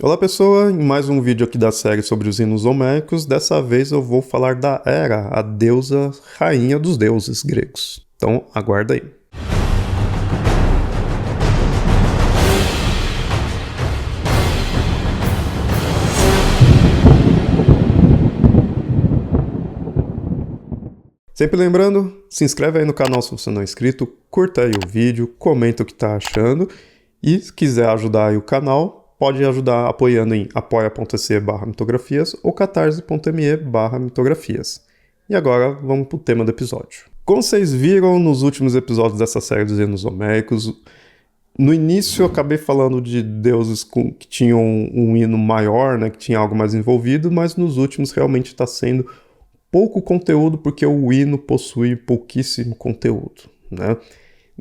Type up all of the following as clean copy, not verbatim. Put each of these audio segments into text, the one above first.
Olá pessoa, em mais um vídeo aqui da série sobre os hinos homéricos. Dessa vez eu vou falar da Hera, a deusa rainha dos deuses gregos. Então aguarda aí. Sempre lembrando, se inscreve aí no canal se você não é inscrito, curta aí o vídeo, comenta o que tá achando e se quiser ajudar aí o canal, pode ajudar apoiando em apoia.se/mitografias ou catarse.me/mitografias. E agora vamos pro tema do episódio. Como vocês viram nos últimos episódios dessa série dos hinos homéricos, no início eu acabei falando de deuses que tinham um hino maior, né, que tinha algo mais envolvido, mas nos últimos realmente está sendo pouco conteúdo, porque o hino possui pouquíssimo conteúdo, né?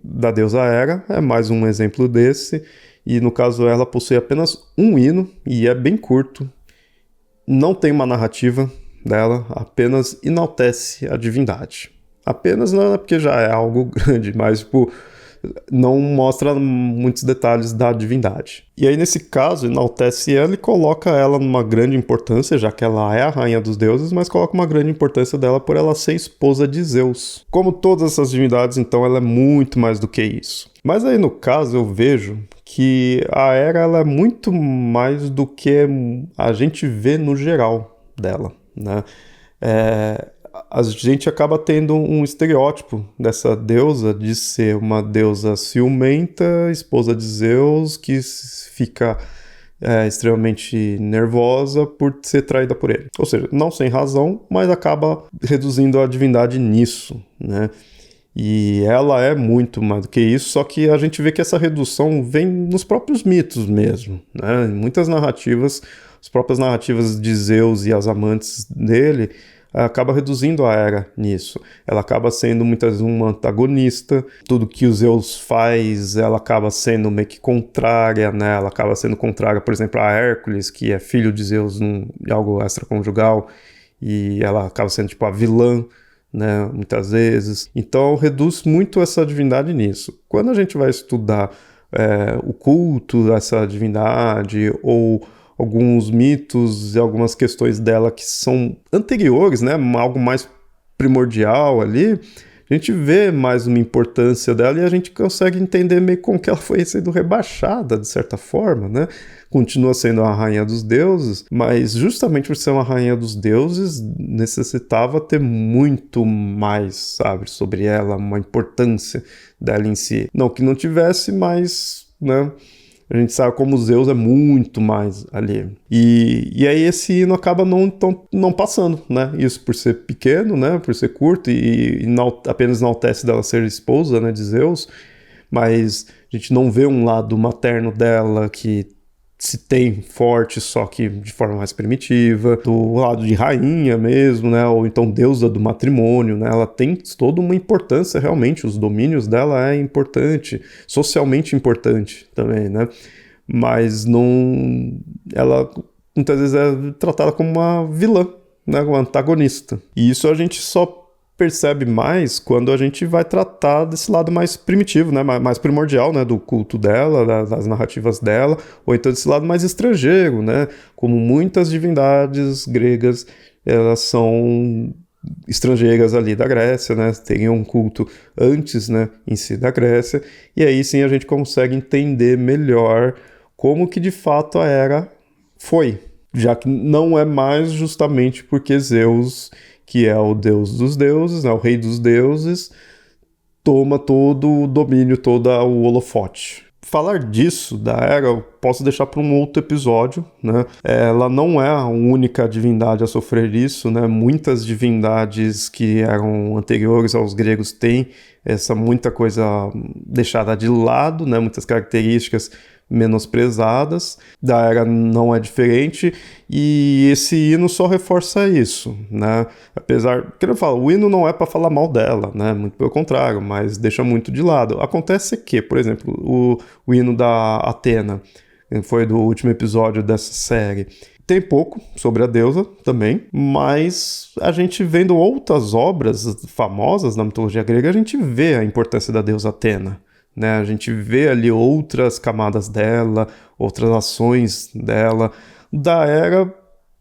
Da deusa Hera é mais um exemplo desse, e no caso ela possui apenas um hino, e é bem curto, não tem uma narrativa dela, apenas enaltece a divindade. Apenas não é porque já é algo grande, mas tipo, não mostra muitos detalhes da divindade. E aí, nesse caso, enaltece ela e coloca ela numa grande importância, já que ela é a rainha dos deuses, mas coloca uma grande importância dela por ela ser esposa de Zeus. Como todas essas divindades, então, ela é muito mais do que isso. Mas aí, no caso, eu vejo que a Hera ela é muito mais do que a gente vê no geral dela, né? A gente acaba tendo um estereótipo dessa deusa de ser uma deusa ciumenta, esposa de Zeus, que fica extremamente nervosa por ser traída por ele. Ou seja, não sem razão, mas acaba reduzindo a divindade nisso, né? E ela é muito mais do que isso, só que a gente vê que essa redução vem nos próprios mitos mesmo, né? Em muitas narrativas, as próprias narrativas de Zeus e as amantes dele acaba reduzindo a Hera nisso. Ela acaba sendo muitas vezes uma antagonista, tudo que o Zeus faz, ela acaba sendo meio que contrária, né? Ela acaba sendo contrária, por exemplo, a Hércules, que é filho de Zeus em algo extraconjugal, e ela acaba sendo tipo a vilã, né? Muitas vezes. Então reduz muito essa divindade nisso. Quando a gente vai estudar o culto dessa divindade, ou alguns mitos e algumas questões dela que são anteriores, né, algo mais primordial ali, a gente vê mais uma importância dela e a gente consegue entender meio como que ela foi sendo rebaixada, de certa forma, né? Continua sendo a rainha dos deuses, mas justamente por ser uma rainha dos deuses, necessitava ter muito mais, sabe, sobre ela, uma importância dela em si. Não que não tivesse, mas, né? A gente sabe como Zeus é muito mais ali. E aí esse hino acaba não passando, né? Isso por ser pequeno, né? Por ser curto e apenas enaltece dela ser esposa, né, de Zeus. Mas a gente não vê um lado materno dela que se tem forte, só que de forma mais primitiva, do lado de rainha mesmo, né, ou então deusa do matrimônio, né, ela tem toda uma importância realmente, os domínios dela é importante, socialmente importante também, né, mas não, ela muitas vezes é tratada como uma vilã, né, uma antagonista, e isso a gente só percebe mais quando a gente vai tratar desse lado mais primitivo, né, mais primordial, né, do culto dela, das narrativas dela, ou então desse lado mais estrangeiro, né, como muitas divindades gregas, elas são estrangeiras ali da Grécia, né, tem um culto antes, né, em si da Grécia, e aí sim a gente consegue entender melhor como que de fato a Hera foi, já que não é mais justamente porque Zeus, que é o deus dos deuses, né, o rei dos deuses, toma todo o domínio, todo o holofote. Falar disso, da Hera, eu posso deixar para um outro episódio, né? Ela não é a única divindade a sofrer isso, né? Muitas divindades que eram anteriores aos gregos têm essa muita coisa deixada de lado, né? Muitas características menosprezadas, da Hera não é diferente, e esse hino só reforça isso, né? Apesar, que eu falo, o hino não é para falar mal dela, né? Muito pelo contrário, mas deixa muito de lado. Acontece que, por exemplo, o hino da Atena, que foi do último episódio dessa série, tem pouco sobre a deusa também, mas a gente vendo outras obras famosas na mitologia grega, a gente vê a importância da deusa Atena, né? A gente vê ali outras camadas dela, outras ações dela. Da Hera,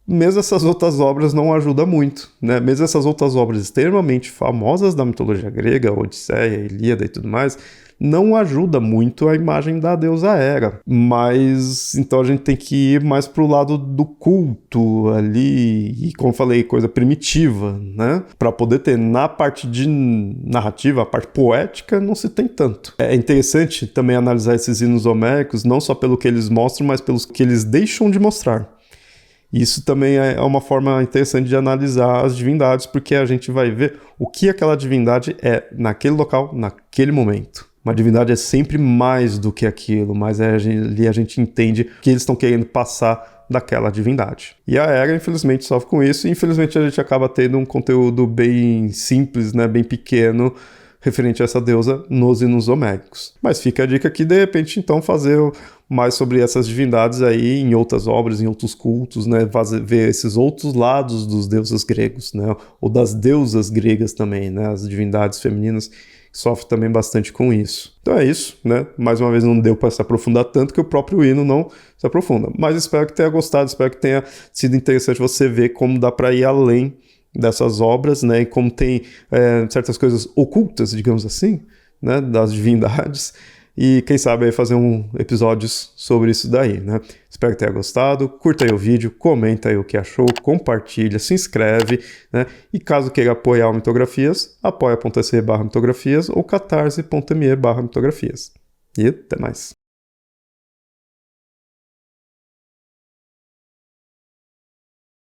mesmo essas outras obras não ajudam muito, né? Mesmo essas outras obras extremamente famosas da mitologia grega, Odisseia, Ilíada e tudo mais, não ajuda muito a imagem da deusa Hera. Mas então a gente tem que ir mais pro lado do culto ali, e como eu falei, coisa primitiva, né? Para poder ter na parte de narrativa, a parte poética, não se tem tanto. É interessante também analisar esses hinos homéricos, não só pelo que eles mostram, mas pelos que eles deixam de mostrar. Isso também é uma forma interessante de analisar as divindades, porque a gente vai ver o que aquela divindade é naquele local, naquele momento. Uma divindade é sempre mais do que aquilo, mas ali a gente entende o que eles estão querendo passar daquela divindade. E a Hera, infelizmente, sofre com isso, e infelizmente a gente acaba tendo um conteúdo bem simples, né, bem pequeno, referente a essa deusa nos hinos homéricos. Mas fica a dica aqui, de repente, então, fazer mais sobre essas divindades aí em outras obras, em outros cultos, né, ver esses outros lados dos deuses gregos, né, ou das deusas gregas também, né, as divindades femininas sofrem também bastante com isso. Então é isso, né, mais uma vez não deu para se aprofundar tanto que o próprio hino não se aprofunda, mas espero que tenha gostado, espero que tenha sido interessante você ver como dá para ir além dessas obras, né, e como tem certas coisas ocultas, digamos assim, né, das divindades, e quem sabe aí fazer episódios sobre isso daí, né. Espero que tenha gostado, curta aí o vídeo, comenta aí o que achou, compartilha, se inscreve, né, e caso queira apoiar o Mitografias, apoia.se/mitografias ou catarse.me/mitografias. E até mais.